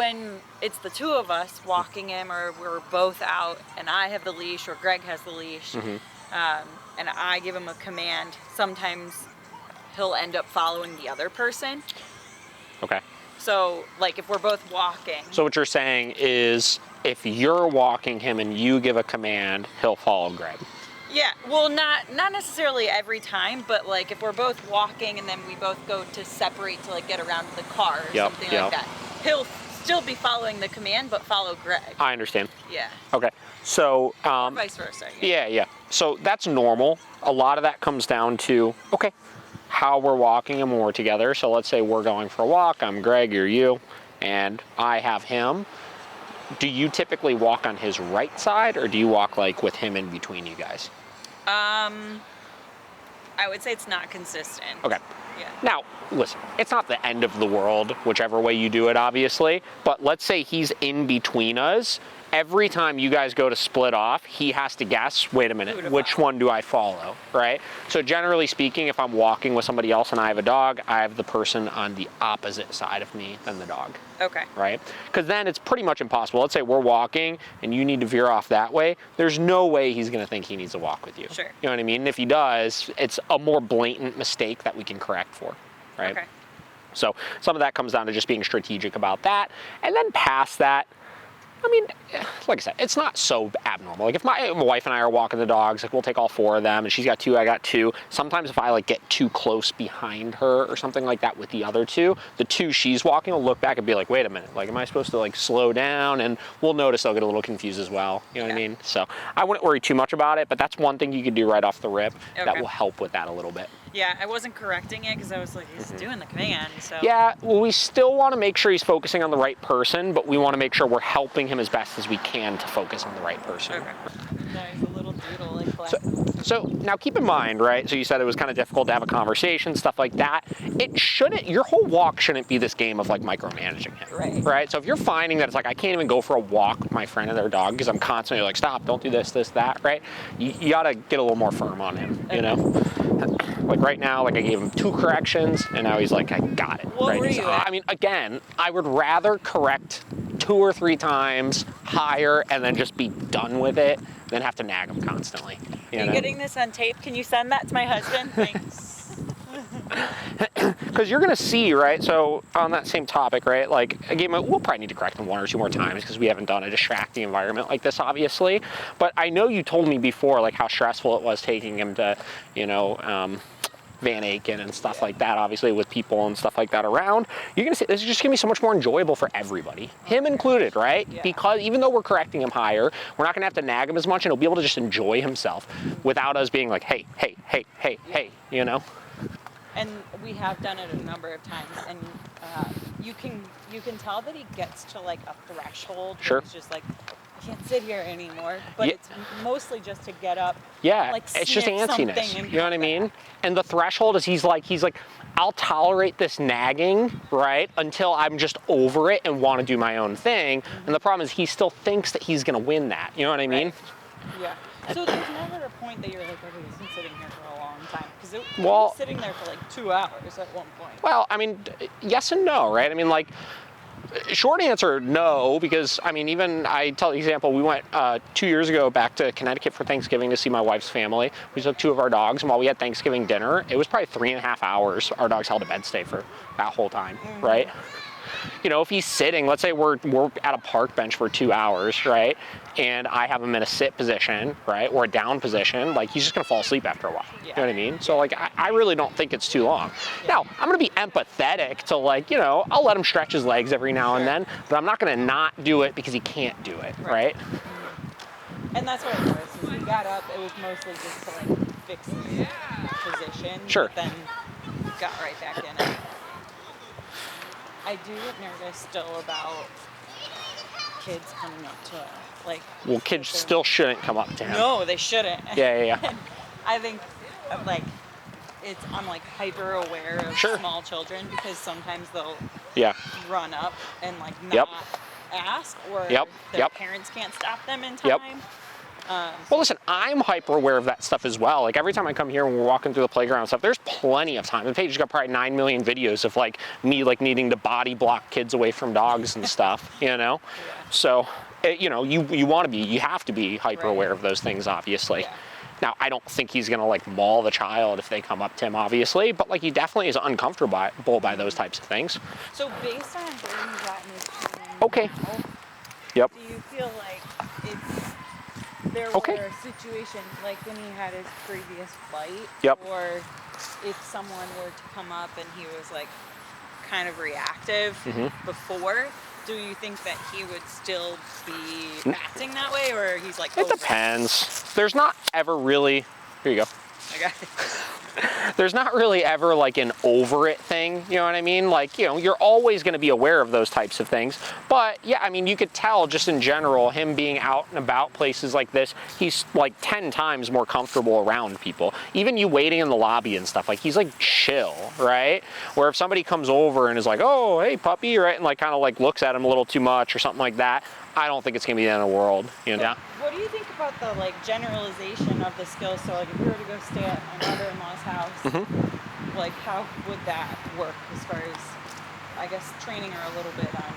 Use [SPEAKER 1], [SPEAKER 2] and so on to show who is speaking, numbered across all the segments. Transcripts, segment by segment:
[SPEAKER 1] when it's the two of us walking him, or we're both out and I have the leash or Greg has the leash, and I give him a command, sometimes he'll end up following the other person.
[SPEAKER 2] Okay.
[SPEAKER 1] So, like, if we're both walking.
[SPEAKER 2] So what you're saying is, if you're walking him and you give a command, he'll follow Greg.
[SPEAKER 1] Yeah, well, not necessarily every time, but like if we're both walking and then we both go to separate to like get around to the car or something like that, he'll still be following the command, but follow Greg.
[SPEAKER 2] I understand.
[SPEAKER 1] Yeah.
[SPEAKER 2] Okay. So.
[SPEAKER 1] Or vice versa.
[SPEAKER 2] Yeah. So that's normal. A lot of that comes down to, okay, how we're walking him when we're together. So let's say we're going for a walk. I'm Greg, you're you, and I have him. Do you typically walk on his right side, or do you walk like with him in between you guys?
[SPEAKER 1] I would say it's not consistent.
[SPEAKER 2] Okay.
[SPEAKER 1] Yeah.
[SPEAKER 2] Now, listen, it's not the end of the world, whichever way you do it, obviously, but let's say he's in between us. Every time you guys go to split off, he has to guess, wait a minute, which one do I follow, right? So generally speaking, if I'm walking with somebody else and I have a dog, I have the person on the opposite side of me than the dog.
[SPEAKER 1] Okay.
[SPEAKER 2] Right? Because then it's pretty much impossible. Let's say we're walking and you need to veer off that way. There's no way he's going to think he needs to walk with you.
[SPEAKER 1] Sure.
[SPEAKER 2] You know what I mean? And if he does, it's a more blatant mistake that we can correct for, right?
[SPEAKER 1] Okay.
[SPEAKER 2] So some of that comes down to just being strategic about that. And then past that, I mean, like I said, it's not so abnormal. Like if my wife and I are walking the dogs, like we'll take all four of them and she's got two, I got two. Sometimes if I like get too close behind her or something like that with the other two, the two she's walking will look back and be like, wait a minute, like am I supposed to like slow down? And we'll notice they'll get a little confused as well. You know what I mean? So I wouldn't worry too much about it, but that's one thing you could do right off the rip that will help with that a little bit.
[SPEAKER 1] Yeah, I wasn't correcting it because I was like, he's doing the command, so.
[SPEAKER 2] Yeah, well, we still want to make sure he's focusing on the right person, but we want to make sure we're helping him as best as we can to focus on the right person.
[SPEAKER 1] Okay. Nice, a little doodle, like
[SPEAKER 2] so now keep in mind, right, so you said it was kind of difficult to have a conversation, stuff like that. It shouldn't, your whole walk shouldn't be this game of like micromanaging him. Right? So if you're finding that it's like, I can't even go for a walk with my friend and their dog because I'm constantly like, stop, don't do this, that, right? You got to get a little more firm on him, you know? Like right now, like I gave him 2 corrections and now he's like, I got it.
[SPEAKER 1] What were you at?
[SPEAKER 2] I mean, again, I would rather correct 2 or 3 times higher and then just be done with it than have to nag him constantly.
[SPEAKER 1] Are you getting this on tape? Can you send that to my husband? Thanks.
[SPEAKER 2] Because you're going to see, right, so on that same topic, right, like, again, we'll probably need to correct him 1 or 2 more times because we haven't done a distracting environment like this, obviously. But I know you told me before, like, how stressful it was taking him to, you know, Van Aken and stuff like that, obviously, with people and stuff like that around. You're going to see, this is just going to be so much more enjoyable for everybody, him included, right? Yeah. Because even though we're correcting him higher, we're not going to have to nag him as much, and he'll be able to just enjoy himself without us being like, hey, you know?
[SPEAKER 1] And we have done it a number of times, and you can tell that he gets to like a threshold.
[SPEAKER 2] Sure.
[SPEAKER 1] He's just like, I can't sit here anymore. But it's mostly just to get up.
[SPEAKER 2] Yeah,
[SPEAKER 1] like,
[SPEAKER 2] it's just antsiness. You know what I mean? And the threshold is he's like, I'll tolerate this nagging, right, until I'm just over it and want to do my own thing. And the problem is he still thinks that he's going to win that. You know what I mean?
[SPEAKER 1] Right. Yeah. So there's never a point that you're like, okay, he's been sitting here for a long time. Because it was sitting there for like 2 hours at one point.
[SPEAKER 2] Well, I mean, yes and no, right? I mean, like, short answer, no, because, I mean, even I tell the example, we went 2 years ago back to Connecticut for Thanksgiving to see my wife's family. We took 2 of our dogs, and while we had Thanksgiving dinner, it was probably 3.5 hours our dogs held a bed stay for that whole time, right? You know, if he's sitting, let's say we're at a park bench for 2 hours, right? And I have him in a sit position, right? Or a down position, like he's just gonna fall asleep after a while. Yeah. You know what I mean? So like, I really don't think it's too long. Yeah. Now, I'm gonna be empathetic to like, you know, I'll let him stretch his legs every now and then, but I'm not gonna not do it because he can't do it, right?
[SPEAKER 1] And that's what it was. When we got up, it was mostly just to like fix his position.
[SPEAKER 2] Sure.
[SPEAKER 1] But then got right back in it. I do get nervous still about kids coming up to like. Well,
[SPEAKER 2] kids still shouldn't come up to him.
[SPEAKER 1] No, they shouldn't.
[SPEAKER 2] Yeah.
[SPEAKER 1] I think like I'm like hyper aware of small children because sometimes they'll run up and like not ask or their parents can't stop them in time.
[SPEAKER 2] Well, listen, I'm hyper aware of that stuff as well. Like every time I come here when we're walking through the playground and stuff, there's plenty of time. The page's got probably 9 million videos of like me like needing to body block kids away from dogs and stuff, you know?
[SPEAKER 1] Yeah.
[SPEAKER 2] So, you know, you have to be hyper aware of those things, obviously.
[SPEAKER 1] Yeah.
[SPEAKER 2] Now, I don't think he's gonna like maul the child if they come up to him, obviously, but like he definitely is uncomfortable by those types of things.
[SPEAKER 1] So based on where he's at in his training
[SPEAKER 2] Okay.
[SPEAKER 1] now,
[SPEAKER 2] Yep.
[SPEAKER 1] do you feel like there
[SPEAKER 2] Okay.
[SPEAKER 1] were situations like when he had his previous fight,
[SPEAKER 2] Yep.
[SPEAKER 1] or if someone were to come up and he was like kind of reactive before, do you think that he would still be acting that way, or he's like
[SPEAKER 2] It
[SPEAKER 1] over
[SPEAKER 2] depends. There's not ever really, here you go.
[SPEAKER 1] Okay.
[SPEAKER 2] There's not really ever like an over it thing, you know what I mean? Like, you know, you're always going to be aware of those types of things. But yeah, I mean, you could tell just in general, him being out and about places like this, he's like 10 times more comfortable around people. Even you waiting in the lobby and stuff, like he's like chill, right? Where if somebody comes over and is like, oh, hey puppy, right? And like kind of like looks at him a little too much or something like that, I don't think it's going to be the end of the world, you know?
[SPEAKER 1] What do you think about the like generalization of the skills? So like if you were to go stay at my mother-in-law's house, like how would that work as far as, I guess, training her a little bit on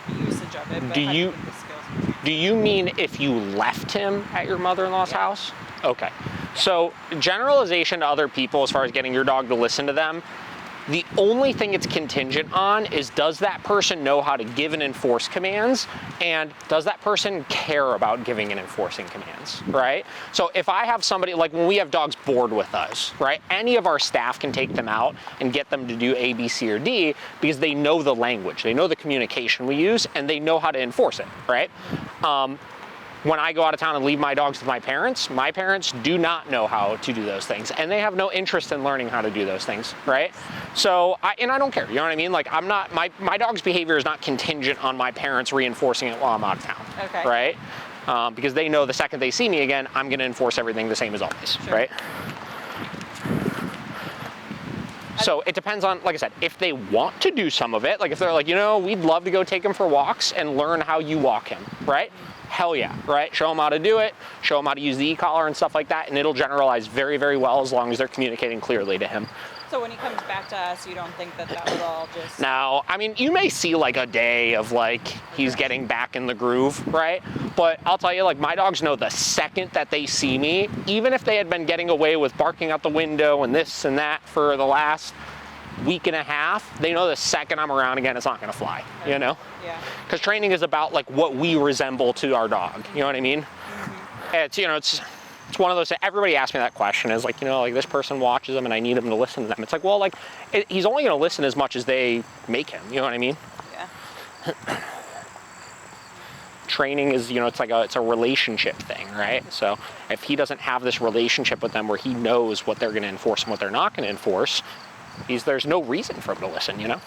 [SPEAKER 1] the usage of it? But how do you think the skills would
[SPEAKER 2] Do you mean if you left him at your mother-in-law's house? Okay. So generalization to other people as far as getting your dog to listen to them, the only thing it's contingent on is does that person know how to give and enforce commands, and does that person care about giving and enforcing commands, right? So if I have somebody, like when we have dogs board with us, right, any of our staff can take them out and get them to do A, B, C, or D because they know the language, they know the communication we use, and they know how to enforce it, right? When I go out of town and leave my dogs with my parents do not know how to do those things, and they have no interest in learning how to do those things, right? So, I don't care, you know what I mean? Like, I'm not, my dog's behavior is not contingent on my parents reinforcing it while I'm out of town,
[SPEAKER 1] Okay.
[SPEAKER 2] right? Because they know the second they see me again, I'm gonna enforce everything the same as always, right? So it depends on, like I said, if they want to do some of it, like if they're like, you know, we'd love to go take him for walks and learn how you walk him, right? Hell yeah, right? Show them how to do it, show them how to use the e-collar and stuff like that, and it'll generalize very, very well as long as they're communicating clearly to him.
[SPEAKER 1] So when he comes back to us, you don't think that that would all just...
[SPEAKER 2] Now, I mean, you may see like a day of like, he's getting back in the groove, right? But I'll tell you, like my dogs know the second that they see me, even if they had been getting away with barking out the window and this and that for the last week and a half, they know the second I'm around again, it's not gonna fly, you know?
[SPEAKER 1] Yeah.
[SPEAKER 2] Because training is about like what we resemble to our dog, you know what I mean? It's, you know, it's one of those, everybody asks me that question, is like, you know, like this person watches them and I need them to listen to them. It's like, well, like, he's only gonna listen as much as they make him, you know what I mean?
[SPEAKER 1] Yeah.
[SPEAKER 2] Training is, you know, it's a relationship thing, right? So if he doesn't have this relationship with them where he knows what they're gonna enforce and what they're not gonna enforce, there's no reason for him to listen, you know?